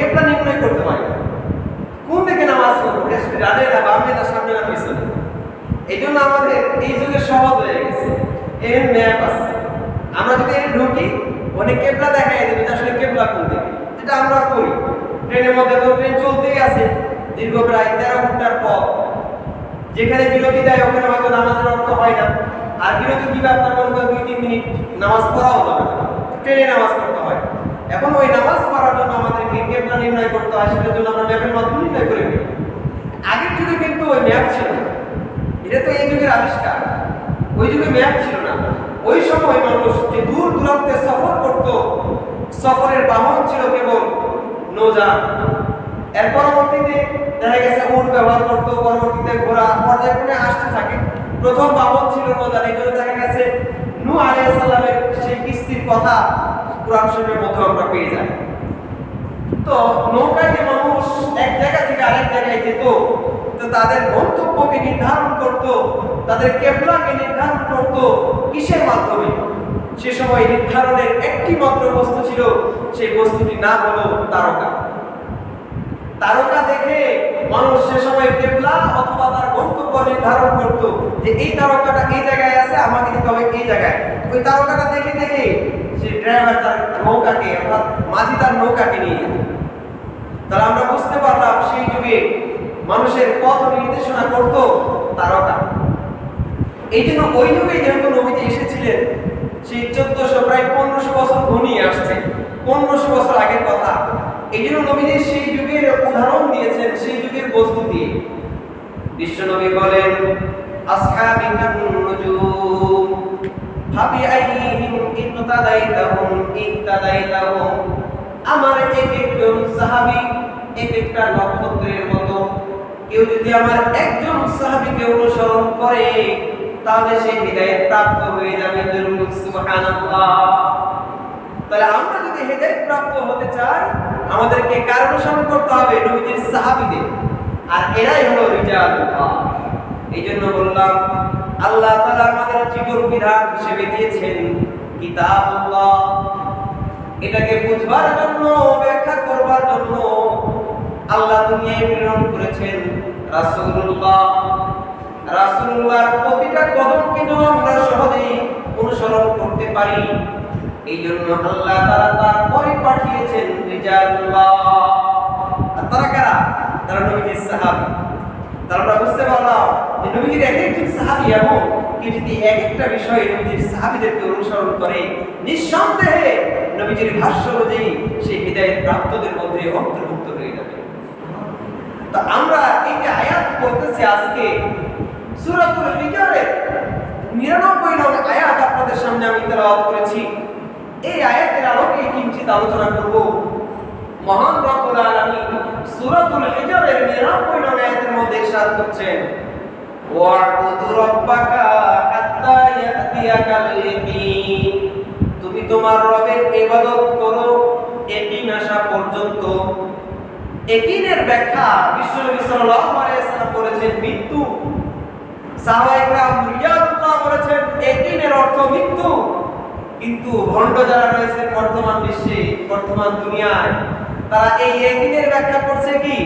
কেবলা নির্ণয় করতে পারি না। কোন দিকে নামাজ পড়বো, ডানে না বামে না সামনে না পিছনে। এই জন্য আমাদের এই যুগে সহজ হয়ে গেছে, এর ম্যাপ আছে। আমরা যদি এর ঢুকি অনেক কেবলা দেখাই দেবে যে আসলে কেবলা কোন দিকে, যেটা আমরা করি। ট্রেনের মধ্যে তো ট্রেন চলতেই আছে দীর্ঘ প্রায় 13 ঘন্টার পথ, যেখানে বিরতি দেয় ওখানে হয়তো নামাজের অর্থ হয় না। আর বিরতি দিবে আপনার মনে করেন 2-3 মিনিট, নামাজ পড়াও যাবে না, ট্রেনে নামাজ পড়তে হয়। এখন ওই নামাজ পড়ার জন্য আমাদেরকে কেবলা নির্ণয় করতে হয়, সেটার জন্য আমরা ম্যাপের মাধ্যমে নির্ণয় করে ফেলি। আগের যুগে কিন্তু ওই ম্যাপ ছিল না, এটা তো এই যুগের আবিষ্কার। ওই যুগে ম্যাপ ছিল না। ওই সময় মানুষ যে দূর দূরান্তে সফর করত, সফরের বাহন ছিল কেবল নৌযান। এর পরবর্তীতে দেখা গেছে উট ব্যবহার করত, পরবর্তীতে ঘোড়া, পর্যায়ক্রমে আসতে থাকে। প্রথম বাহন ছিল নৌযান। এই জন্য দেখা গেছে নূহ আলাইহিস সালামের সেই কিস্তির কথা কুরআন শরীফের মধ্যে আমরা পেয়ে যাই। তো নৌকায় যে মানুষ এক জায়গা থেকে আরেক জায়গায় যেত, তো তাদের গন্তব্যকে নির্ধারণ করত, তাদের কেবলাকে নির্ধারণ করত কিসের মাধ্যমে? সে সময় নির্ধারণের একটি মাত্র বস্তু ছিল, সেই বস্তুটির নাম হলো তারকা। তারকা দেখে মানুষ সে সময় কেবলা অথবা তার গন্তব্য নির্ধারণ করত যে এই তারকাটা এই জায়গায় আছে, আমাকে যেতে হবে এই জায়গায়। ওই তারকাটা দেখে দেখে সে ড্রাইভার তার নৌকাকে অর্থাৎ মাঝি তার নৌকাকে নিয়ে যেত। তাহলে আমরা বুঝতে পারলাম সেই যুগে মানুষের পথ নির্দেশনা করত তারকা। এই জন্য ওই যুগে যেহেতু নবীজি এসেছিলেন, সেই 1400 প্রায় 1500 বছর ঘনিয়ে আসছে, 1500 বছর আগের কথা। এই জন্য নবীজি সেই যুগের উদাহরণ দিয়েছেন, সেই যুগের বস্তু দিয়ে। বিশ্বনবী বলেন, আসহাবিকান নুজুম ফাবিআইহিম ইক্তাদাইতাহুম। আমার একজন সাহাবী এক একটা নক্ষত্রের মতো। কেউ যদি আমার একজন সাহাবীকে অনুসরণ করে তাহলে সে হিদায়াত প্রাপ্ত হয়ে যাবে। সুবহানাল্লাহ। তাহলে আমরা যদি হিদায়াত প্রাপ্ত হতে চাই, আমাদেরকে কার অনুসরণ করতে হবে? নবীজির সাহাবীদের। আর এরাই হলো রিজালুল্লাহ। এই জন্য বললাম আল্লাহ তাআলা আমাদের জীবন বিধান হিসেবে দিয়েছেন কিতাবুল্লাহ। এটাকে বুঝবার জন্য, ব্যাখ্যা করবার জন্য আল্লাহ দুনিয়ায় প্রেরণ করেছেন রাসূলুল্লাহ। রাসূলুল্লাহর প্রতিটা কদমকে যেন আমরা সহজেই অনুসরণ করতে পারি, এই জন্য আল্লাহ তাআলা তারপরে পাঠিয়েছেন রিজালুল্লাহ। আর তারা কারা? তারা নবীজির সাহাবী। তারা আমরা বুঝতে পারলাম যে নবীজির এক একজন সাহাবী এমন, কেউ যদি এক একটা বিষয়ে নবীজির সাহাবীদেরকে অনুসরণ করে, নিঃসন্দেহে নবীজির ভাষ্য অনুযায়ী সেই হিদায়াত প্রাপ্তদের মধ্যে অন্তর্ভুক্ত হয়ে যাবে। তো আমরা এই যে আয়াত পড়তেছি আজকে, সূরাতুল হিজরের 99 নং আয়াত আপনাদের সামনে আমি তেলাওয়াত করেছি। এই আয়াতের আলোকে কিঞ্চিত আলোচনা করব। মহান রব্বুল আলামিন সূরাতুল হিজরের 99 নং আয়াতের মধ্যে ইরশাদ করছেন, ওয়া'বুদু রাব্বাকা হাত্তা ইয়াতিয়াকাল ইয়াকিন। তুমি তোমার রবের ইবাদত করো ইয়াকিন আসা পর্যন্ত। ইয়াকিনের ব্যাখ্যা বিশ্বনবী সাল্লাল্লাহু আলাইহি ওয়াসাল্লাম বলেছেন মৃত্যু। সাহাবায়ে কেরাম রিজালুল্লাহ বলেছেন ইয়াকিনের অর্থ মৃত্যু। কিন্তু ভণ্ড যারা রয়েছে বর্তমান বিশ্বে, বর্তমান দুনিয়ায়, তারা এই ইয়াকিনের ব্যাখ্যা করছে কি?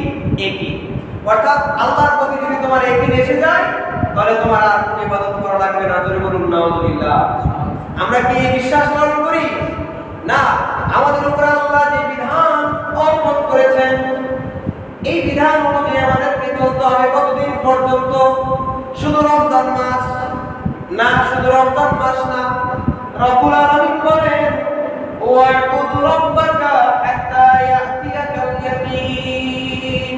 ইয়াকিন অর্থাৎ আল্লাহর প্রতি যদি তোমার ইয়াকিন এসে যায়, তাহলে তোমার আর কোনো ইবাদত করা লাগবে না। জোরে বলুন নাউযুবিল্লাহ। আমরা কি এই বিশ্বাস পালন করি? না। আমাদের উপর আল্লাহ যে বিধান অর্পণ করেছেন, এই বিধান অনুযায়ী আমাদেরকে চলতে হবে। কতদিন পর্যন্ত? শুধু রমজান মাস না, শুধু রমজান মাস না। রব্বুল আলামিন বলেন, ওয়া'বুদু রাব্বাকা হাত্তা ইয়াতিয়াকাল ইয়াকিন।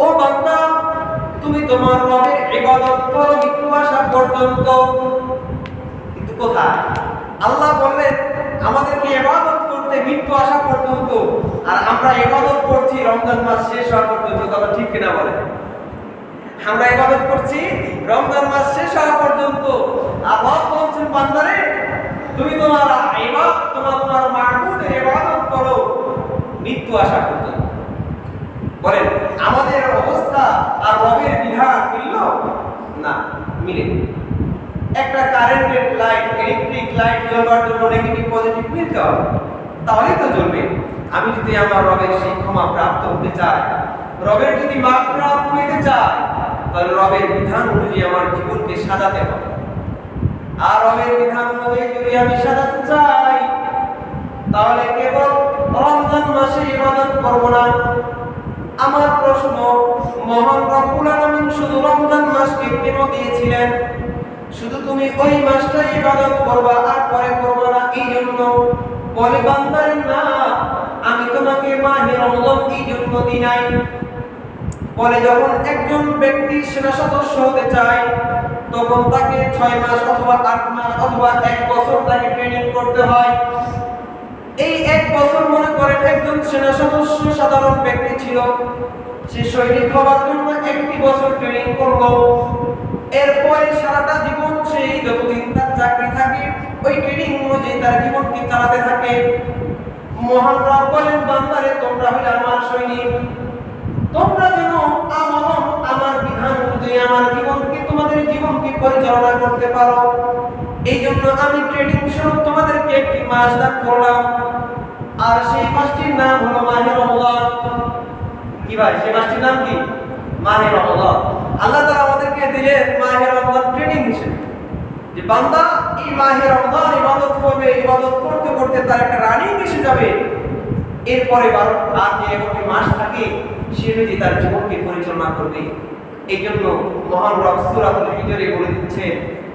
ও বান্দা, তুমি তোমার রবের ইবাদত করো মৃত্যু আসা পর্যন্ত। কিন্তু কোথায়? আল্লাহ বললেন আমাদেরকে ইবাদত করতে মৃত্যু আসা পর্যন্ত, আর আমরা ইবাদত করছি রমজান মাস শেষ হওয়া পর্যন্ত। কথা ঠিক কিনা বলেন? আমরা ইবাদত করছি রমজান মাস শেষ হওয়া পর্যন্ত। আল্লাহ বলছেন বান্দারে, তুমি তোমার ইবাদত, তোমার মাবুদের ইবাদত করো মৃত্যু আসা পর্যন্ত। বলেন আমাদের অবস্থা আর রবের বিধান মিলল না? মিলে। একটা কারেন্টের লাইট, ইলেকট্রিক লাইট জ্বলবার জন্য নেগেটিভ পজিটিভ মিলতে হবে, তাহলেই তো চলবে। আমি যদি আমার রবের সেই ক্ষমা প্রাপ্ত হতে চাই, রবের যদি মাগফিরাত পেতে চাই, তাহলে রবের বিধান অনুযায়ী আমার জীবনকে সাজাতে হবে। আর রবের বিধান অনুযায়ী যদি আমি সাজাতে চাই, তাহলে কেবল রমজান মাসে ইবাদত করব না। আমার প্রশ্ন, মহান রব্বুল আলামিন শুধু রমজান মাসকে কেন দিয়েছিলেন? শুধু তুমি ওই মাসটা ইবাদত করবা আর পরে করবা না এই জন্য? বলে বান্দারে না, আমি তোমাকে মাহে রমজান এই জন্য দিই নাই। বলে যখন একজন ব্যক্তি সেনা সদস্য হতে চায়, তখন তাকে 6 মাস অথবা 8 মাস অথবা 1 বছর তাকে ট্রেনিং করতে হয়। এই 1 বছর মনে করেন একজন সেনা সদস্য সাধারণ ব্যক্তি ছিল, সে সৈনিক হওয়ার জন্য 1 বছর ট্রেনিং করলো। এরপরে সারাটা জীবন সেই যতদিন তার চাকরি থাকে ওই ট্রেনিং অনুযায়ী তার জীবনকে চালাতে থাকে। মহান রব বলেন, বান্দারে তোমরা হলে আমার সৈনিক, তোমরা যেন আমার বিধান অনুযায়ী আমার জীবনকে, তোমাদের জীবনকে পরিচালনা করতে পারো। এই জন্য আমি ট্রেনিং স্বরূপ তোমাদেরকে 1 মাস দান করলাম। আর সেই মাসটির নাম হলো মাহে রমজান। কি ভাই, সেই মাসটির নাম কি? মাহে রমজান। আল্লাহ তাআলা আমাদেরকে দিলেন মাহে রমজান ট্রেনিং হিসেবে, যে বান্দা এই মাহে রমজান ইবাদত করবে, ইবাদত করতে করতে তার একটা রানিং এসে যাবে। এরপরে 12 আর যে 1 মাস থাকে সে যদি তার জীবনকে পরিচালনা করবে। এই জন্য মহান রব সূরাতুল হিজরে বলে দিচ্ছে,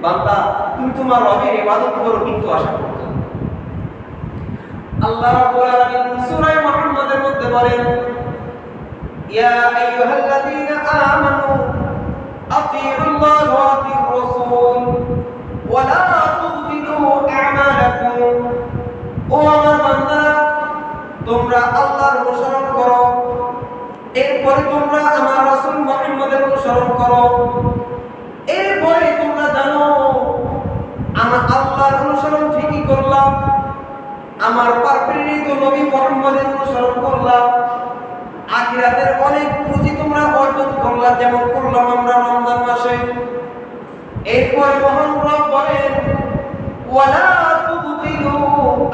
বান্দা তুমি তোমার রবের ইবাদত করো, কিন্তু আশা করতে। আল্লাহ রাব্বুল আলামিন সূরা মুহাম্মাদের মধ্যে বলেন, ইয়া আইয়ুহাল্লাযীনা আমানু আতিউল্লাহ ওয়া আতিউর রাসূল ওয়া লা তুবতিলু আমালাকুম। ও আমার বান্দারা, তোমরা আল্লাহর অনুসরণ করো, এরপরে তোমরা আমার রাসূল মুহাম্মদের অনুসরণ করো। এরপরে তোমরা জানো আমার আল্লাহর অনুসরণ ঠিকই করলাম, আমার প্রেরিত নবী মুহাম্মদের অনুসরণ করলাম, আখিরাতের অনেক পুঁজি তোমরা অর্জন করলা, যেমন করলাম আমরা রমজান মাসে। এরপরে মহান রব বলেন, ওয়ালা তুবতিলু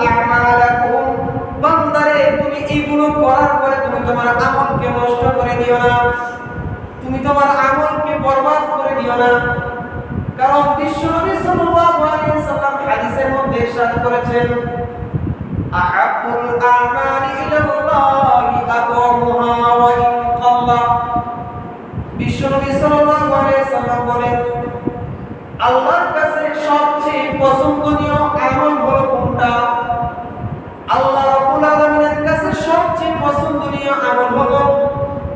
আমালাকুম। বান্দারে তুমি এইগুলো করার পরে তুমি তোমার আমলকে নষ্ট করে দিও না, তুমি তোমার আমলকে বরবাদ করে দিও না। কারণ বিশ্বনবী সাল্লাল্লাহু আলাইহি ওয়াসাল্লাম হাদিসের মধ্যে ইরশাদ করেছেন, আহাব্বুল আমালি ইলাল্লাহি আদওয়ামুহা ওয়া ইন কাল্লা। বিশ্বনবী সাল্লাল্লাহু আলাইহি ওয়াসাল্লাম বলেন, আল্লাহর কাছে সবচেয়ে পছন্দনীয় আমল হলো কোনটা? আল্লাহ রাব্বুল আলামিনের কাছে সবচেয়ে পছন্দনীয় আমল হলো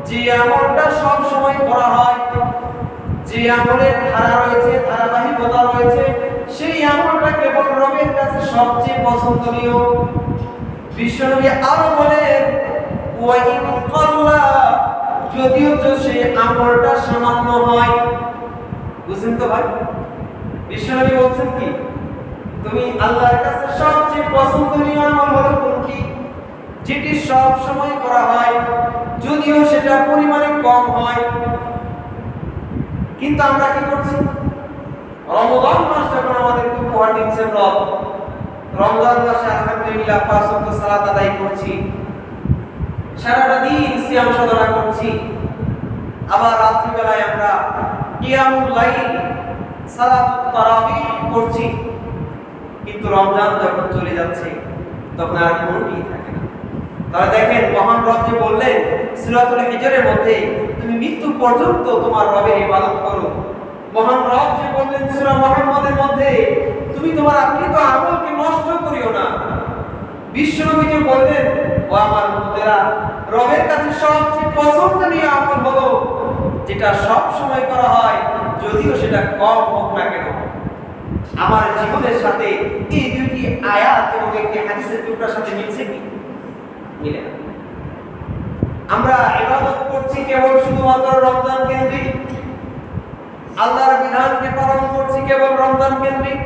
যে আমলটা সব সময় করা হয়, যে আমলের ধারা রয়েছে, ধারাবাহিকতা রয়েছে, সেই আমলটা কেবল রবের কাছে সবচেয়ে পছন্দনীয়। বিশ্বনবী আরো বলেন, ওয়া ইন কাল্লা, যদিও সেই আমলটা সামান্য হয়। বুঝছেন তো ভাই? বিশ্বনবী বলছেন কি, তুমি আল্লাহর কাছে সবচেয়ে পছন্দনীয় আমল হলো কোনটি? যেটি সব সময় করা হয়, যদিও সেটা পরিমাণে কম হয়। কিন্তু আমরা কি করছি? রমজান মাস যখন আমাদেরকে উপহার দিচ্ছেন রব, রমজান মাসে আলহামদুলিল্লাহ 5 ওয়াক্ত সালাত আদায় করছি, সারাটা দিন সিয়াম সাধনা করছি, আবার রাত্রি বেলায় আমরা কিয়ামুল লাইল, সালাতুত তারাবিহ করছি। কিন্তু রমজান যখন চলে যাচ্ছে তখন আর কোনোই থাকে না। তাহলে দেখেন মহান রব যে বললেন সূরাতুল হিজরের মধ্যে, তুমি মৃত্যু পর্যন্ত তোমার রবের ইবাদত করো। মহান রব যে বললেন সূরা মুহাম্মাদের মধ্যে, তুমি তোমার আকৃত আমলকে নষ্ট করিও না। বিশ্বনবী যে বললেন, ও আমার উম্মতেরা, রবের কাছে সবচেয়ে পছন্দনীয় আমল হলো যেটা সব সময় করা হয়, যদিও সেটা কম হোক না কেন। আমার জীবনের সাথে এই দুটি আয়াত এবং একটি হাদিসের টুকরার সাথে মিলছে কি? মিলে না। আমরা ইবাদত করছি কেবল শুধুমাত্র রমজান কেন্দ্রিক, আল্লাহর বিধানকে পালন করছি কেবল রমজান কেন্দ্রিক।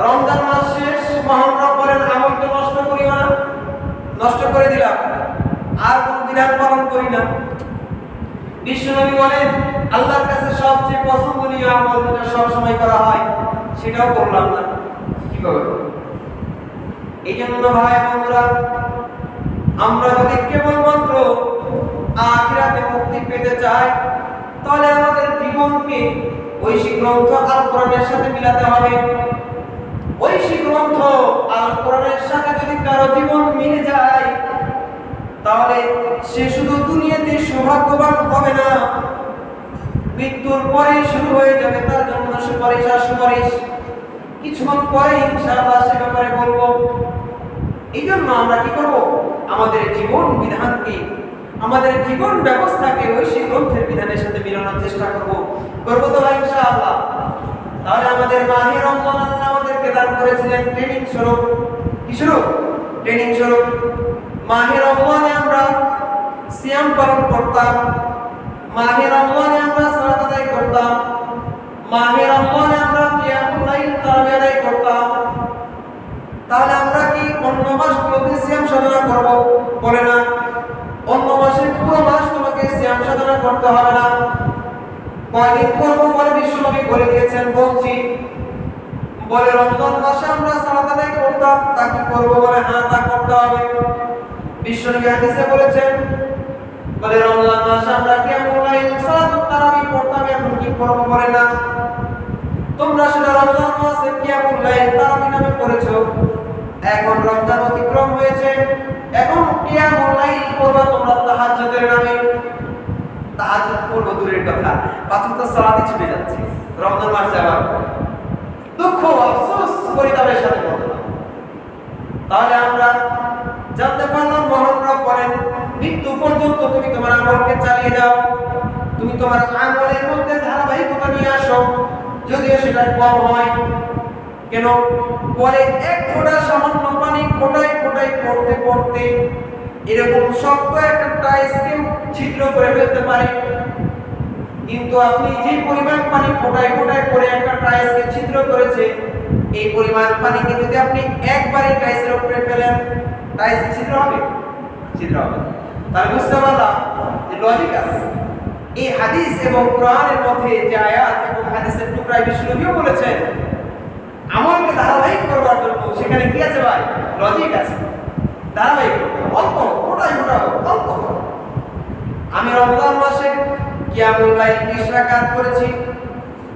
রমজান মাস শেষ, মহান রব বলেন আমলকে নষ্ট করিও না, নষ্ট করে দিলাম, আর কোন বিধান পালন করি না। বিশ্বনবী বলেন আল্লাহর কাছে সবচেয়ে পছন্দনীয় আমল যেটা সব সময় করা হয়, সেটাও করলাম না। কি করব? এই জন্য ভাই বন্ধুরা, আমরা যদি কেবলমাত্র আখিরাতে মুক্তি পেতে চাই, তাহলে আমাদের জীবনকে ঐশী গ্রন্থ আল কোরআনের সাথে মিলাতে হবে। ঐশী গ্রন্থ আল কোরআনের সাথে যদি কারো জীবন মিলে যায়, তাহলে সে শুধু দুনিয়াতে সৌভাগ্যবান হবে না, মৃত্যুর পরে শুরু হয়ে যাবে তার জন্য সুপারিশ আর সুপারিশ। কিছুক্ষণ পরে ইনশাআল্লাহ সে ব্যাপারে বলবো। এই জন্য আমরা কি করব? আমাদের জীবন বিধানকে, আমাদের জীবন ব্যবস্থাকে ঐশী গ্রন্থের বিধানের সাথে মিলানোর চেষ্টা করবো তো ভাই ইনশাআল্লাহ। তাহলে আমাদের মাহে রমজান আল্লাহ আমাদেরকে দান করেছিলেন ট্রেনিং স্বরূপ। কি স্বরূপ? ট্রেনিং স্বরূপ। মাহে রমজানে আমরা সিয়াম পালন করতাম, মাহে রমজানে আমরা সালাত আদায় করতাম, মাহে রমজানে আমরা কিয়ামুল লাইল তারাবি আদায় করতাম। তাহলে আমরা কি অন্য মাসগুলোতে সিয়াম সাধনা করব? বলে না, অন্য মাসে পুরো মাস তোমাকে সিয়াম সাধনা করতে হবে না। কয়দিন করবো বলে বিশ্বনবী বলে দিয়েছেন, বলছি। বলে রমজান মাসে আমরা সালাত আদায় করতাম, তা কি করবো? বলে হ্যাঁ, তা করতে হবে। বিশ্বনবী হাদিসে বলেছেন, বলে রমজান মাসে আমরা কিয়ামুল লাইল সালাতুত তারাবি করতাম, এখন কি করবো? বলে না, তোমরা সেটা রমজান মাসে কিয়ামুল লাইল তারাবি নামে করেছো, এখন রমজান অতিক্রম হয়েছে, এখন কিয়ামুল লাইল করবা তোমরা তাহাজ্জুদের নামে। তাহাজ্জুদ করব দূরের কথা, পাঁচ ওয়াক্ত সালাতই ছুটে যাচ্ছে রমজান মাস যাওয়ার পর। দুঃখ আফসোস পরিতাপের সাথে বললাম। তাহলে আমরা জানতে পারলাম মহান রব বলেন, মৃত্যু পর্যন্ত তুমি তোমার আমলকে চালিয়ে যাও, তুমি তোমার আমলের মধ্যে ধারাবাহিকতা নিয়ে আসো, যদিও সেটা কম হয়। কেন? পরে এক ফোঁটা সামান্য পানি ফোটায় ফোটায় পড়তে পড়তে এরকম শক্ত একটা টাইলসকে ছিদ্র করে ফেলতে পারে। কিন্তু আপনি যে পরিমাণ পানি ফোটায় ফোটায় করে একটা টাইলসকে ছিদ্র করেছে, এই পরিমাণ পানিকে যদি আপনি একবারে টাইলসের উপরে ফেলেন, টাইলস ছিদ্র হবে? ছিদ্র হবে। তাহলে বুঝতে পারলাম যে লজিক আছে। এই হাদিস এবং কোরআনের মধ্যে যে আয়াত এবং হাদিসের টুকরায় বিশ্বনবীও বলেছেন আমলকে ধারাবাহিক করবার জন্য, সেখানে কি আছে ভাই? লজিক আছে। ধারাবাহিক অল্প ফোটায় ফোটা অল্প। আমি রমজান মাসে কিয়ামুল লাইল 20 রাকাত করেছি,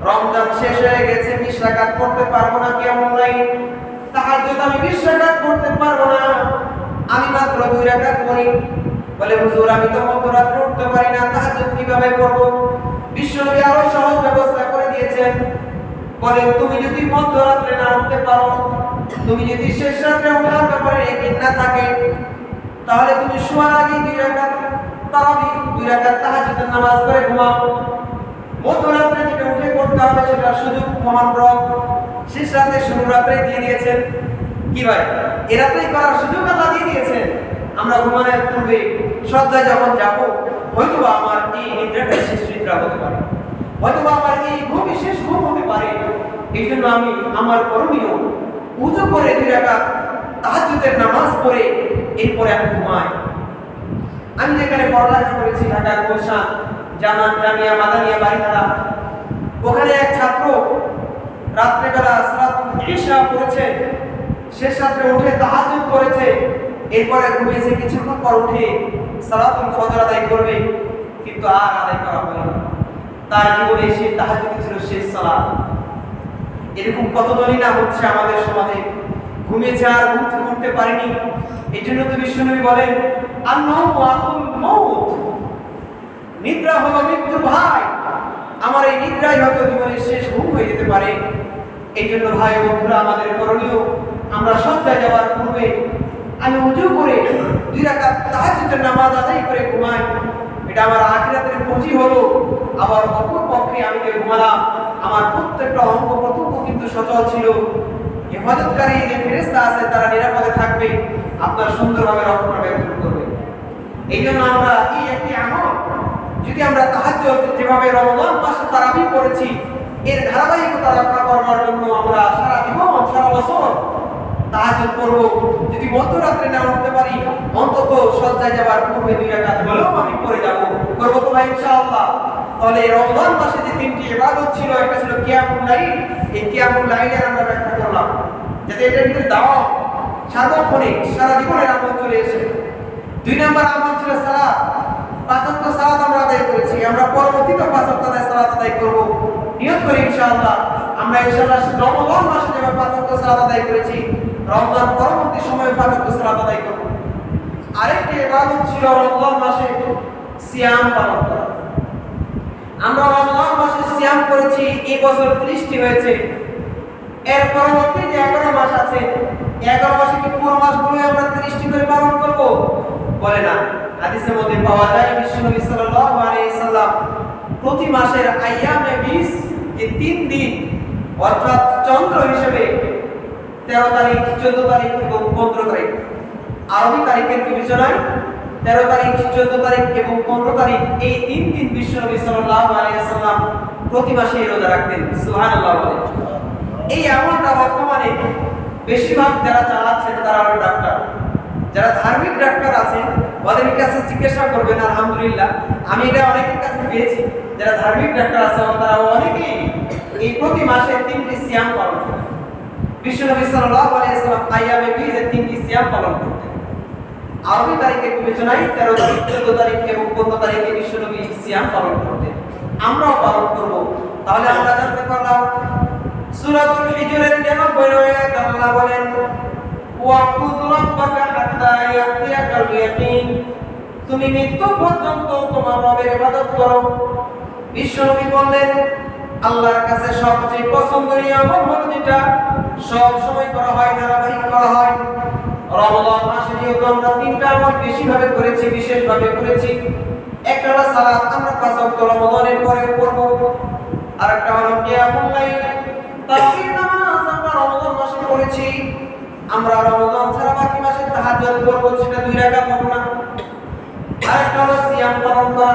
রমজান শেষ হয়ে গেছে, 20 রাকাত করতে পারবো না কিয়ামুল লাইল। তাহাজ্জুদ আমি 20 রাকাত করতে পারবো না, আমি মাত্র 2 রাকাত করি। বলে হুজুর আমি তো মধ্যরাত্রে উঠতে পারি না, তাহাজ্জুদ কিভাবে করব? বিশ্বনবী আরো সহজ ব্যবস্থা করে দিয়েছেন। বলে তুমি যদি মধ্যরাত্রে না উঠতে পারো, তুমি যদি শেষ রাত্রে ওঠার ব্যাপারে ইয়াকিন না থাকে, তাহলে তুমি শোয়ার আগে 2 রাকাত তারাবি, 2 রাকাত তাহাজ্জুদের নামাজ পড়ে ঘুমাও। মধ্যরাত্রে যেটা উঠে করতে হবে সেটা সুযোগ মহান রব শেষ রাতে শুরু রাত্রে দিয়ে দিয়েছেন। কি ভাই? এ রাতেই করার সুযোগ আল্লাহ দিয়ে দিয়েছেন। আমরা ঘুমানোর পূর্বে শয্যায় যখন যাব, হয়তোবা আমার এই নিদ্রাটা শেষ নিদ্রা হতে পারে, হয়তোবা আমার এই ঘুম শেষ ঘুম হতে পারে। এই জন্য আমি আমার করণীয় উযু করে 2 রাকাত তাহাজ্জুদের নামাজ পড়ে এরপরে আমি ঘুমাই। আমি যেখানে পড়ালেখা করেছি ঢাকা গুলশান জামিয়া মাদানিয়া বাড়িধারা, ওখানে এক ছাত্র রাত্রেবেলা সালাতুল ইশা পড়েছে, শেষ রাত্রে উঠে তাহাজ্জুদ করেছে, এরপরে ঘুমিয়েছে, কিছুক্ষণ পর উঠে সালাতুল ফজর আদায় করবে, কিন্তু আর আদায় করা হয়নি। তার জীবনে সে তাহাজ্জুদ ছিল শেষ সালাত। এরকম কতজনই না হচ্ছে আমাদের সমাজে, ঘুমিয়েছে আর ঘুম থেকে উঠতে পারেনি। এই জন্য তো বিশ্বনবী বলেন আন-নাওমু আখুল মাউত, নিদ্রা হলো মৃত্যুর ভাই। আমার এই নিদ্রাই হয়তো জীবনের শেষ ঘুম হয়ে যেতে পারে। এই জন্য ভাই বন্ধুরা, আমাদের করণীয় আমরা শয্যায় যাওয়ার পূর্বে আমি উযু করে 2 রাকাত তাহাজ্জুদের নামাজ আদায় করে ঘুমাই। এটা আমার আখিরাতের পুঁজি হলো। আবার অপর পক্ষে আমি যে ঘুমালাম, আমার প্রত্যেকটা অঙ্গ প্রত্যঙ্গ কিন্তু সচল ছিল। হেফাজতকারী যে ফেরেশতা আছে তারা নিরাপদে থাকবে, আপনার সুন্দরভাবে রক্ষণাবেক্ষণ করবে। এই জন্য আমরা এই একটি আমল যদি আমরা তাহাজ্জুদ যেভাবে রমজান মাসে তারাবি করেছি, এর ধারাবাহিকতা রক্ষা করার জন্য আমরা সারা জীবন সারা বছর তাহাজ্জুদ করব। যদি মধ্যরাত্রে না উঠতে পারি, অন্তত শয্যায় যাবার পূর্বে 2 রাকাত হলেও আমি পড়ে যাব। করব তো ভাই ইনশাআল্লাহ। তাহলে এই রমজান মাসে যে 3টি ইবাদত ছিল, একটা ছিল কিয়ামুল লাইল। এই কিয়ামুল লাইলের আমরা ব্যাখ্যা করলাম, যাতে এটার ভিতরে দাওয়াত সার্বক্ষণিক সারা জীবনের আমল চলে এসে 2 নম্বর আমল ছিল সালাত। 5 ওয়াক্ত সালাত আমরা আদায় করেছি, আমরা পরবর্তীতে 5 ওয়াক্ত সালাত আদায় করব। নিয়ত করি ইনশাআল্লাহ আমরা ইনশাআল্লাহ রমজান মাসে যেভাবে 5 ওয়াক্ত সালাত আদায় করেছি, রমজান পরবর্তী সময়ে 5 ওয়াক্ত সালাত আদায় করব। আরেকটি ইবাদত ছিল রমজান মাসে সিয়াম পালন করা। আমরা রমজান মাসে সিয়াম করেছি, এই বছর 30টি হয়েছে। এর পরবর্তী যে 11 মাস আছে, 11 মাসে কি পুরো মাসগুলো আমরা 30টি করে পালন করব? বলে না। হাদিসের মধ্যে পাওয়া যায় বিশ্বনবী সাল্লাল্লাহু আলাইহি সাল্লাম প্রতি মাসের আইয়ামে 20 যে 3 দিন অর্থাৎ চন্দ্র হিসেবে 13 তারিখ, 14 তারিখ এবং 15 তারিখ, আরবি তারিখের বিবেচনায় 13 তারিখ, 14 তারিখ এবং 15 তারিখ, এই 3 দিন বিশ্বনবী সাল্লাল্লাহু আলাইহি সাল্লাম প্রতি মাসে রোজা রাখতেন। সুবহানাল্লাহ বলেন। এই আমলটা বর্তমানে বেশিরভাগ যারা চালাচ্ছেন তারা হলো ডাক্তার। যারা ধার্মিক ডাক্তার আছেন ওদের কাছে জিজ্ঞাসা করবেন, আলহামদুলিল্লাহ আমি এটা অনেকের কাছে পেয়েছি, যারা ধার্মিক ডাক্তার আছে তারা অনেকেই এই প্রতি মাসে 3টি সিয়াম পালন করেন। বিশ্বনবী সাল্লাল্লাহু আলাইহি সাল্লাম আইয়ামে 20 এর 3টি সিয়াম পালন করতেন। আরবি তারিখের বিবেচনায় 13 তারিখ, 14 তারিখ এবং 15 তারিখে বিশ্বনবী সিয়াম পালন করতেন। আমরাও পালন করব। তাহলে আমরা জানতে পারলাম সূরাতুল হিজরের 99 আয়াত আল্লাহ বলেন ওয়াকুদ রাব্বাকা হাত্তা ইয়াতিয়াকাল ইয়াকিন, তুমি মৃত্যু পর্যন্ত তোমার রবের ইবাদত করো। বিশ্বনবী বললেন আল্লাহর কাছে সবচেয়ে পছন্দনীয় আমল হলো যেটা সব সময় করা হয়, ধারাবাহিক করা হয়। রমজান মাসে যেহেতু আমরা 3টা আমল বেশিভাবে করেছি, বিশেষভাবে করেছি। একটা হলো সালাত, আমরা 5 ওয়াক্ত রমজানের পরে পড়ব। আরেকটা হলো কিয়ামুল লাইল, তারাবির নামাজ আমরা রমজান মাসে পড়েছি। আমরা রমজান ছাড়া বাকি মাসে তাহাজ্জুদ করব, সেটা 2 রাকাত হবে না। আরেকটা হলো সিয়াম পালন করা।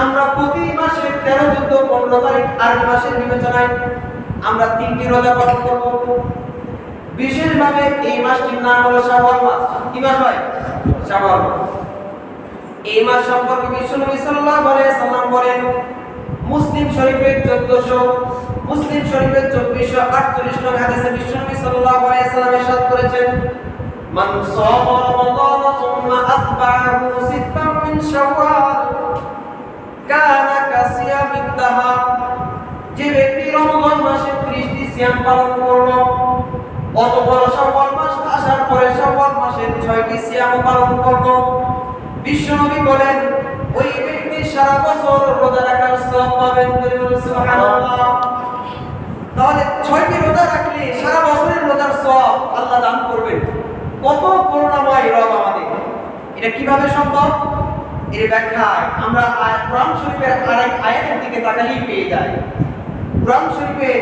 আমরা প্রতি মাসে 13, 14, 15 তারিখ আরবি মাসের বিবেচনায় আমরা 3টি রোজা পালন করব। বিশেষভাবে এই মাসটির নাম হলো শাওয়াল মাস। কি মাস হয়? শাওয়াল মাস। এই মাস সম্পর্কে বিশ্বনবী সাল্লাল্লাহু আলাইহি সাল্লাম বলেন মুসলিম শরীফের 1400, মুসলিম শরীফের 2448 নং হাদিসে বিশ্বনবী সাল্লাল্লাহু আলাইহি সাল্লাম ইরশাদ করেছেন মান সামা রমাদান সুম্মা আতবা'াহু সিত্তান মিন শাওয়াল কানা কাসিয়ামিদ দাহর, যে ব্যক্তি রমজান মাসে 30টি সিয়াম পালন করলো, অতঃপর শাওয়াল মাস আসার পরে শাওয়াল মাসের 6টি সিয়াম পালন করলো, বিশ্বনবী বলেন ওই ব্যক্তি সারা বছর রোজা রাখার সওয়াব পাবেন। সুবহানাল্লাহ। তাহলে 6টি রোজা রাখলে সারা বছরের রোজার সওয়াব আল্লাহ দান করবেন। কত করুণাময় রব আমাদের! এটা কিভাবে সম্ভব? এর ব্যাখ্যায় আমরা কোরআন শরীফের আরেক আয়াতের দিকে তাকালেই পেয়ে যাই। কোরআন শরীফের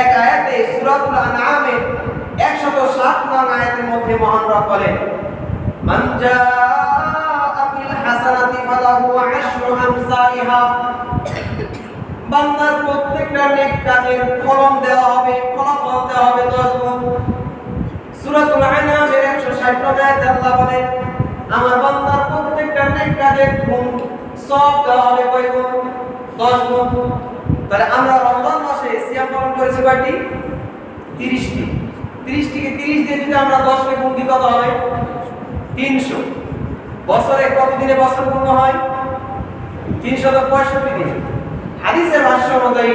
এক আয়াতে সূরাতুল আনআমের 107 নং আয়াতের মধ্যে মহান রব বলেন মান জাআ বিল হাসানাতি ফালাহু আশরু আমসালিহা, বান্দার প্রত্যেকটা নেক কাজের ফলন দেওয়া হবে, ফলাফল দেওয়া হবে 10 গুণ। সূরাতুল আনআমের 160 নং আয়াতে আল্লাহ বলেন আমার বান্দার প্রত্যেকটা নেক কাজের গুণ সওয়াব দেওয়া হবে কয় গুণ? 10 গুণ। তাহলে আমরা রমজান মাসে সিয়াম পালন করেছি কয়টি? 30টি। 30টিকে 30 দিয়ে যদি আমরা 10 কে গুণ দিই কত হবে? 300। বছরে কত দিনে বছর পূর্ণ হয়? 365 দিন। হাদিসের ভাষ্য অনুযায়ী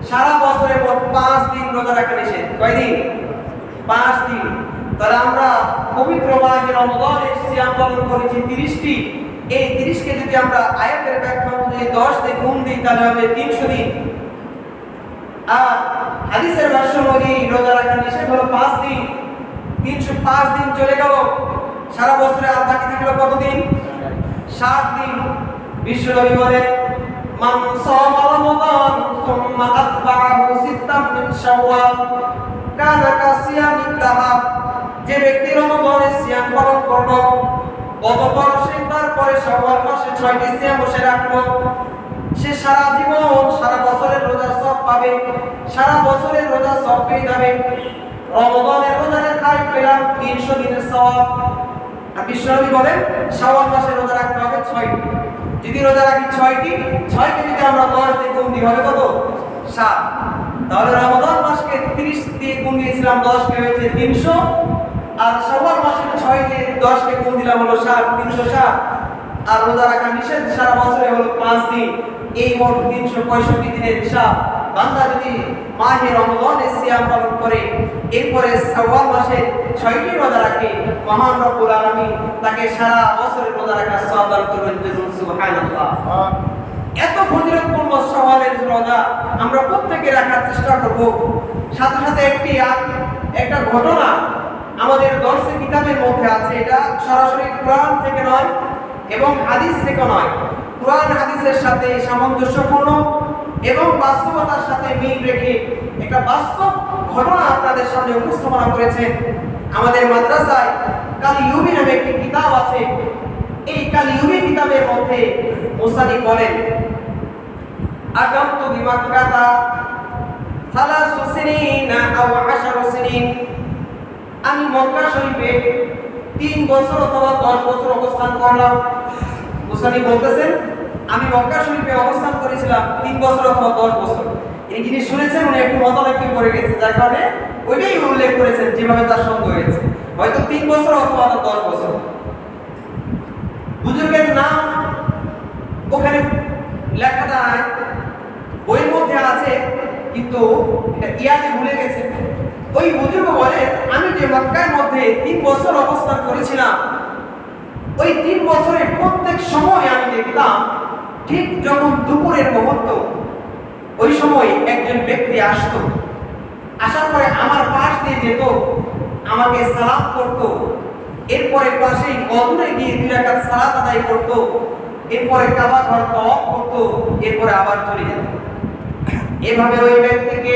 সারা বছরে মোট 5 দিন রোজা রাখা নিষেধ। কয় দিন? 5 দিন। তাহলে আমরা পবিত্র মাহে রমজানে সিয়াম পালন করেছি 30টি। এই 30 কে যদি আমরা আয়াতের ব্যাখ্যা অনুযায়ী 10 দিয়ে গুণ দিই তাহলে হবে 300 দিন। আর হাদিসের ভাষ্য অনুযায়ী রোজা রাখা নিষেধ হলো 5 দিন। 305 দিন চলে গেল, সারা বছরে আর বাকি থাকলো কত দিন? 7 দিন। বিশ্বনবী বলেন মান সামা রমাদান সুম্মা আতবা'াহু সিত্তান মিন শাওয়াল কানা কাসিয়ামিদ দাহর, যে ব্যক্তি রমজানে সিয়াম পালন করলো, অতঃপর সে তারপরে শাওয়াল মাসে 6টি সিয়াম বসে রাখলো, সে সারা জীবন সারা বছরের রোজার সওয়াব পাবে, সারা বছরের রোজার সওয়াব পেয়ে যাবে। রমজানের রোজার খাই পেলাম 300 দিনের সওয়াব। আর বিশ্বনবী বলেন শাওয়াল মাসে রোজা রাখতে হবে 6টি। যদি রোজা রাখি 6টি, 6কে যদি আমরা 10 দিয়ে গুণ দিই হবে কত? 7। তাহলে রমজান মাসকে 30 দিয়ে গুণ দিয়েছিলাম, 10 কে হয়েছে 300। আর শাওয়াল মাসের 6 দিন 10 কে গুণ দিলাম হলো 60 360, আর রোজা রাখা নিষেধ সারা বছরে হলো 5 দিন, এই মোট 365 দিনের হিসাব বান্দা যদি মাহে রমজানে সিয়াম পালন করে এরপরে শাওয়াল মাসে 6টি রোজা রাখে, মহান রব্বুল আলামিন তাকে সারা বছরের রোজা রাখার সওয়াব দান করবেন। সুবহানাল্লাহ। এত ফজিলতপূর্ণ শাওয়ালের রোজা আমরা প্রত্যেকে রাখার চেষ্টা করব। সাথে সাথে একটা ঘটনা আমাদের দর্শে কিতাবের মধ্যে আছে, এটা সরাসরি কোরআন থেকে নয় এবং হাদিস থেকে নয়, কোরআন হাদিসের সাথে সামঞ্জস্যপূর্ণ এবং বাস্তবতার সাথে মিল রেখে একটা বাস্তব ঘটনা আপনাদের সামনে উপস্থাপনা করেছেন। আমাদের মাদ্রাসায় কালিউবি নামে একটি কিতাব আছে। এই কালিউবি কিতাবের মধ্যে মুসানি বলেন, আকামতু বিমাক্কাতা 3 সিনিনা আও 10 সিনিন, আমি মক্কা শরীফে 3 বছর অথবা 10 বছর অবস্থান করলাম। মুসানি বলতেছেন আমি মক্কা শরীফে অবস্থান করেছিলাম 3 বছর অথবা 10 বছর। এই যিনি শুনেছেন উনি একটু মতানৈক্য করে গেছেন, যার কারণে ওইটাই উল্লেখ করেছেন যেভাবে তার সঙ্গ হয়েছে, হয়তো 3 বছর অথবা 10 বছর। বুজুর্গের নাম ওখানে লেখা নাই, বইয়ের মধ্যে আছে কিন্তু এটা ইয়াদে ভুলে গেছে। ওই বুজুর্গ বলেন আমি যে মক্কার মধ্যে 3 বছর অবস্থান করেছিলাম, ওই 3 বছরের প্রত্যেক সময় আমি দেখতাম ঠিক যখন দুপুরের মুহূর্ত ওই সময় একজন ব্যক্তি আসতো, আসার পরে আমার পাশ দিয়ে যেত, আমাকে সালাম করতো, এরপরে পাশেই অদূরে গিয়ে 2 রাকাত সালাত আদায় করতো, এরপরে কাবা ঘর তওয়াফ করতো, এরপরে আবার চলে যেত। এভাবে ওই ব্যক্তিকে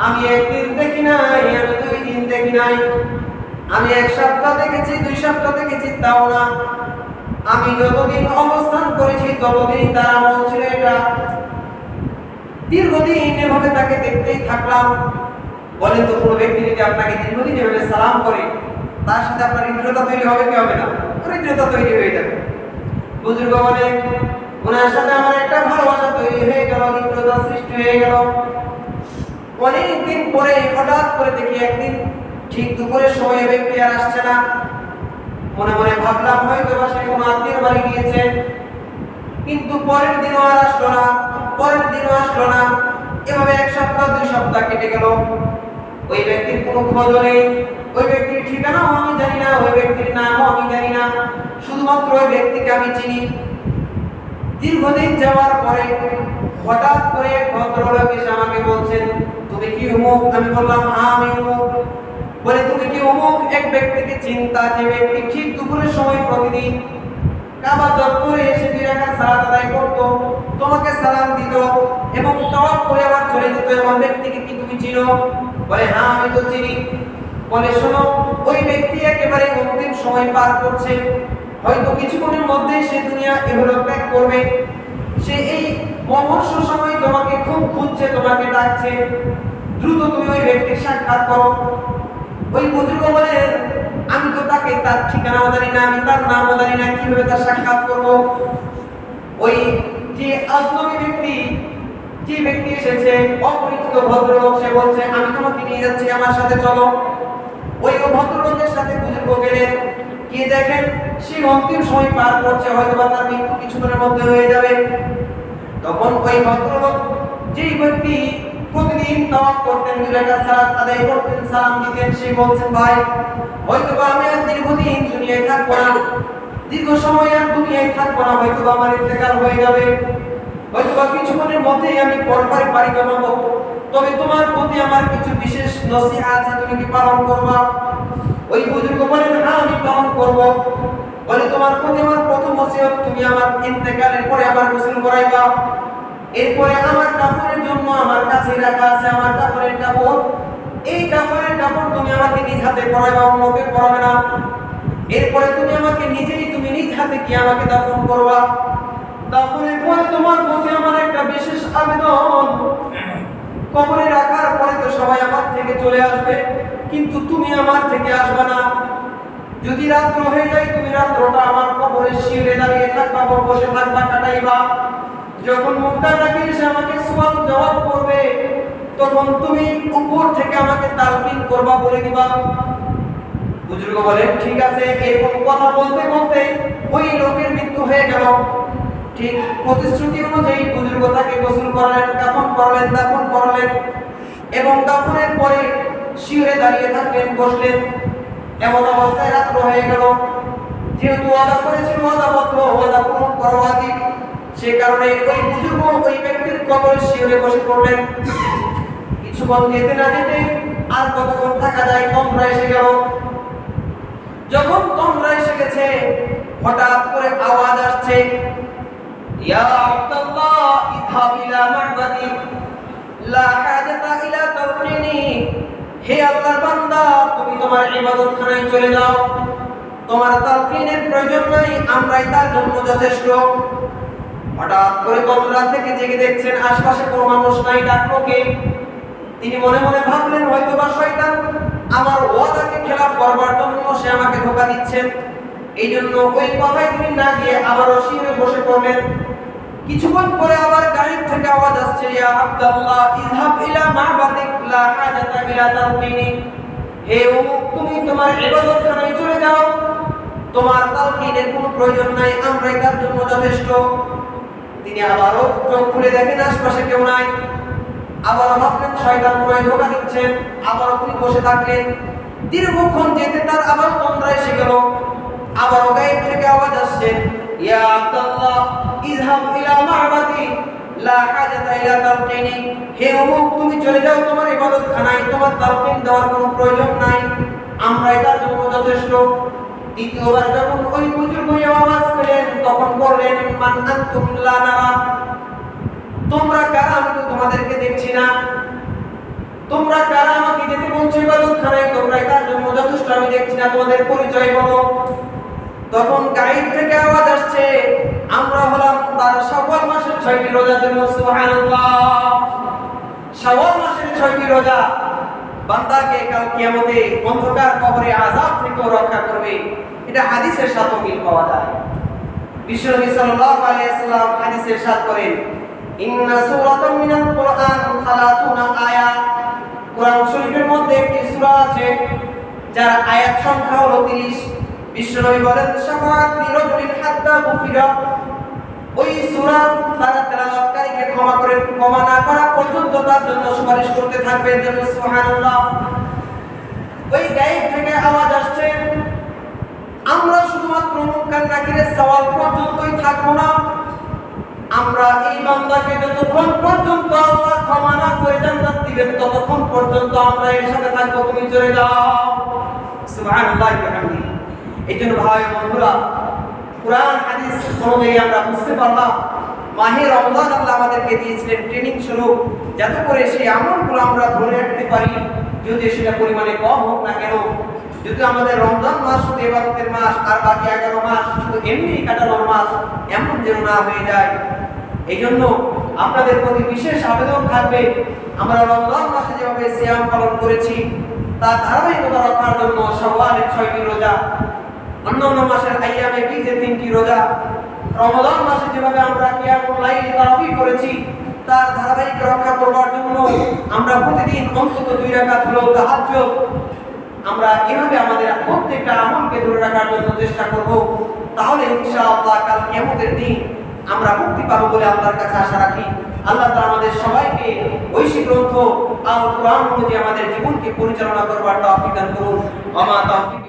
আমি একদিন দেখি নাই, আমি 2 দিন দেখি নাই, আমি 1 সপ্তাহ দেখেছি, 2 সপ্তাহ দেখেছি, তাও না। আমি যতদিন অবস্থান করেছি ততদিন তার আমল ছিল এটা। দীর্ঘদিন এভাবে তাকে দেখতেই থাকলাম। বলেন তো কোনো ব্যক্তি যদি আপনাকে দীর্ঘদিন এভাবে সালাম করে, তার সাথে আপনার হৃদ্রতা তৈরি হবে কি হবে না? হৃদ্রতা তৈরি হয়ে যাবে। বুজুর্গ বলে ওনার সাথে আমার একটা ভালোবাসা তৈরি হয়ে গেল, হৃদ্রতা সৃষ্টি হয়ে গেল। অনেকদিন পরে হঠাৎ করে দেখি একদিন ঠিক দুপুরের সময় ব্যক্তি আর আসছে না। মনে মনে ভাবলাম হয়তো বা সে কোনো আত্মীয়ের বাড়ি গিয়েছে, কিন্তু পরের দিনও আর আসলো না, পরের দিনও আসলো না। এভাবে 1 সপ্তাহ 2 সপ্তাহ কেটে গেল। ওই ব্যক্তির কোনো খোঁজ নেই, ওই ব্যক্তির ঠিকানাও আমি জানি না, ওই ব্যক্তির নামও আমি জানি না, শুধুমাত্র ওই ব্যক্তিকে আমি চিনি। দীর্ঘদিন যাওয়ার পরে হঠাৎ করে ভদ্রলোক এসে আমাকে বলছেন তুমি কি অমুক? আমি বললাম হ্যাঁ আমি অমুক। বলে তুমি কি অমুক এক ব্যক্তিকে চিন্তা, যে ব্যক্তি ঠিক দুপুরের সময় প্রতিদিন কাবা চত্বরে এসে 2 রাকাত সালাত আদায় করতো, তোমাকে সালাম দিত এবং তওয়াফ করে আবার চলে যেত, এমন ব্যক্তিকে কি তুমি চিনো? বলে হ্যাঁ আমি তো চিনি। বলে শোনো, ওই ব্যক্তি একেবারে অন্তিম সময় পার করছে, হয়তো কিছুক্ষণের মধ্যেই সে দুনিয়া ইহলোক ত্যাগ করবে। সে এই মহর্ষ সময় তোমাকে খুব খুঁজছে, তোমাকে ডাকছে, দ্রুত তুমি ওই ব্যক্তির সাক্ষাৎ করো। ওই বুজুর্গ বলে আমি তো তাকে তার ঠিকানাও জানি না, আমি তার নামও জানি না, কিভাবে তার সাক্ষাৎ করব? ওই যে আজনবী ব্যক্তি, যে ব্যক্তি এসেছে অপরিচিত ভদ্রলোক, সে বলছে আমি তোমাকে নিয়ে যাচ্ছি, আমার সাথে চলো। ওই ভদ্রলোকের সাথে বুজুর্গ গেলেন, গিয়ে দেখেন সে অন্তিম সময় পার করছে, হয়তো বা তার মৃত্যু কিছুক্ষণের মধ্যে হয়ে যাবে। তখন ওই ভদ্রলোক, যেই ব্যক্তি প্রতিদিন তাওয়াফ করতেন, 2 রাকাত সালাত আদায় করতেন, সালাম দিতেন, সে বলছেন ভাই হয়তো বা আমি আর দীর্ঘদিন দুনিয়ায় থাকবো না, দীর্ঘ সময় আর দুনিয়ায় থাকবো না, হয়তো বা আমার ইন্তেকাল হয়ে যাবে, হয়তো বা কিছুক্ষণের মধ্যেই আমি পরপারে বাড়ি জমাবো, তবে তোমার প্রতি আমার কিছু বিশেষ নসিহত আছে, তুমি কি পালন করবা? ওই বুজুর্গ বলেন হ্যাঁ আমি পালন করব। বলে তোমার প্রতি আমার প্রথম নসিহত, তুমি আমার ইন্তেকালের পরে আমার গোসল করাইবা, এরপরে আমার কাফনের জন্য আমার কাছে রাখা আছে আমার কাফনের কাপড়, এই কাফনের কাপড় তুমি আমাকে নিজ হাতে পরাইবা, অন্যকে পরাবে না। এরপরে তুমি আমাকে তুমি নিজ হাতে কি আমাকে দাফন করবা। দাফনের পরে তোমার প্রতি আমার একটা বিশেষ আবেদন, কবরে রাখার পরে তো সবাই আমার থেকে চলে আসবে, কিন্তু তুমি আমার থেকে আসবে না। যদি রাত্র হয়ে যায়, তুমি রাত্রটা আমার কবরের শিরে দাঁড়িয়ে থাকবা, বসে থাকবা, কাটাইবা। যখন মুনকার নাকির এসে আমাকে সওয়াল জবাব করবে, তখন তুমি উপর থেকে আমাকে তালকিন করবা, বলে দিবা বুজুর্গ বলেন ঠিক আছে। এরকম কথা বলতে বলতে ওই লোকের মৃত্যু হয়ে গেল। ঠিক প্রতিশ্রুতি অনুযায়ী বুজুর্গ তাকে গোসল করালেন, দাফন করলেন এবং দাফনের পরে শিরে দাঁড়িয়ে থাকলেন, বসলেন। এমন অবস্থায় রাত্র হয়ে গেল। যেহেতু ওয়াদা করেছিল, ওয়াদা পূরণ করা উচিত, সে কারণে ওই বুজুর্গ ওই ব্যক্তির কবরের শিরে বসে পড়লেন। কিছুক্ষণ যেতে না যেতে আর কতক্ষণ থাকা যায়, তন্দ্রা এসে গেল। যখন তন্দ্রা এসে গেছে, হঠাৎ করে আওয়াজ আসছে, ইয়া আব্দুল্লাহ ইযহাব ইলা মা'বাদি লা হাজাতা ইলা তাওকিনি। হে আল্লাহর বান্দা, তুমি তোমার ইবাদতখানায় চলে যাও, তোমার তাওকিনের প্রয়োজন নাই, আমরাই তার জন্য যথেষ্ট। হঠাৎ করে তন্দ্রা থেকে জেগে দেখছেন আশপাশে কোনো মানুষ নাই, ডাকলো কে? তিনি মনে মনে ভাবলেন হয়তোবা শয়তান আমার ওয়াদাকে খেলাফ করবার জন্য সে আমাকে ধোঁকা দিচ্ছেন। এই জন্য ওই কথায় তিনি না গিয়ে আবারও শিরে বসে পড়লেন। কিছুক্ষণ পরে আবার গায়েব থেকে আওয়াজ আসছে, ইয়া আব্দুল্লাহ ইযহাব ইলা মা'বাদিক লা হাজাতা ইলা তাওকিনি। হে অমুক, তুমি তোমার ইবাদতখানায় চলে যাও, তোমার তাওকিনের কোনো প্রয়োজন নাই, আমরাই তার জন্য যথেষ্ট। তিনি আবারও চোখ খুলে দেখেন আশপাশে কেউ নাই। আবার ভাবলেন শয়তান মনে ধোঁকা দিচ্ছেন, আবারও তিনি বসে থাকলেন। দীর্ঘক্ষণ যেতে তার আবার তন্দ্রা এসে গেল। আবারও গায়েব থেকে আওয়াজ আসছে, ইয়া আব্দুল্লাহ ইযহাব ইলা মা'বাদি লা হাজাতা ইলা তাওকিনি। হে অমুক, তুমি চলে যাও তোমার ইবাদতখানায়, তোমার তাওকিন দেওয়ার কোনো প্রয়োজন নাই, আমরাই তার জন্য যথেষ্ট। দ্বিতীয়বার যখন ওই বুজুর্গ আওয়াজ পেলেন, তখন বললেন, মান আনতুম লা নারা। তোমরা কারা? আমি তো তোমাদেরকে দেখছি না। তোমরা কারা? আমাকে যেতে বলছো ইবাদতখানায়, তোমরাই তার জন্য যথেষ্ট, আমি দেখছি না, তোমাদের পরিচয় বলো। তখন গায়েব থেকে আওয়াজ আসছে, আমরা হলাম তার শাওয়াল মাসের 6টি রোজার জন্য। সুবহানাল্লাহ! শাওয়াল মাসের 6টি রোজা বান্দাকে কাল কিয়ামতে অন্ধকার কবরে আযাব থেকে রক্ষা করবে। এটা হাদিসের সাথে মিল পাওয়া যায়। বিশ্বনবী সাল্লাল্লাহু আলাইহি ওয়াসাল্লাম হাদিসে ইরশাদ করেন, ইন্না সূরাতাম মিনাল কুরআন 30 আয়াত। কুরআন শরীফের মধ্যে একটি সূরা আছে যার আয়াত সংখ্যা হলো 30। বিশ্বনবী বলেন, শাফাআত লিরাজুলিন হাত্তা গুফিরা। ওই সূরা তারা তেলাওয়াতকারীকে ক্ষমা না করা পর্যন্ত তার জন্য সুপারিশ করতে থাকবে। যেন সুবহানাল্লাহ! ওই গায়েব থেকে আওয়াজ আসছে, আমরা শুধুমাত্র মুনকার নাকিরের সওয়াল পর্যন্তই থাকবো না, আমরা এই বান্দাকে যতক্ষণ পর্যন্ত আল্লাহ ক্ষমা না করে জান্নাত দিবেন ততক্ষণ পর্যন্ত আমরা এর সাথে থাকবো, তুমি চলে যাও। সুবহানাল্লাহ ওয়া বিহামদিহি। এইজন্য ভাই বন্ধুরা, কুরআন হাদিস অনুযায়ী আমরা বুঝতে পারলাম মাহে রমজান আল্লাহ আমাদেরকে দিয়েছিলেন ট্রেনিং স্বরূপ, যাতে করে সেই আমলগুলো আমরা ধরে রাখতে পারি, যদি সেটা পরিমাণে কম হোক না কেন। যদি আমাদের রমজান মাস শুধু ইবাদতের মাস আর বাকি 11 মাস শুধু এমনি কাটানোর মাস এমন যেন না হয়ে যায়। এই জন্য আপনাদের প্রতি বিশেষ আবেদন থাকবে, আমরা রমজান মাসে যেভাবে সিয়াম পালন করেছি তার ধারাবাহিকতা রক্ষার জন্য শাওয়ালের 6টি রোজা, অন্যান্য মাসের আইয়ামে বীজের 3টি রোজা, রমজান মাসে যেভাবে আমরা কিয়ামুল লাইল তারাবি করেছি তার ধারাবাহিক রক্ষা করবার জন্য আমরা প্রতিদিন অন্তত 2 রাকাত হলেও তাহাজ্জুদ, আমরা এভাবে আমাদের প্রত্যেকটা আমলকে ধরে রাখার জন্য চেষ্টা করব। তাহলে ইনশাআল্লাহ কাল কিয়ামতের দিন আমরা মুক্তি পাবো বলে আল্লাহর কাছে আশা রাখি। আল্লাহ তাআলা আমাদের সবাইকে ঐশী গ্রন্থ আল কোরআন অনুযায়ী আমাদের জীবনকে পরিচালনা করবার তৌফিক দান করুন। ওয়া মা তাওফিক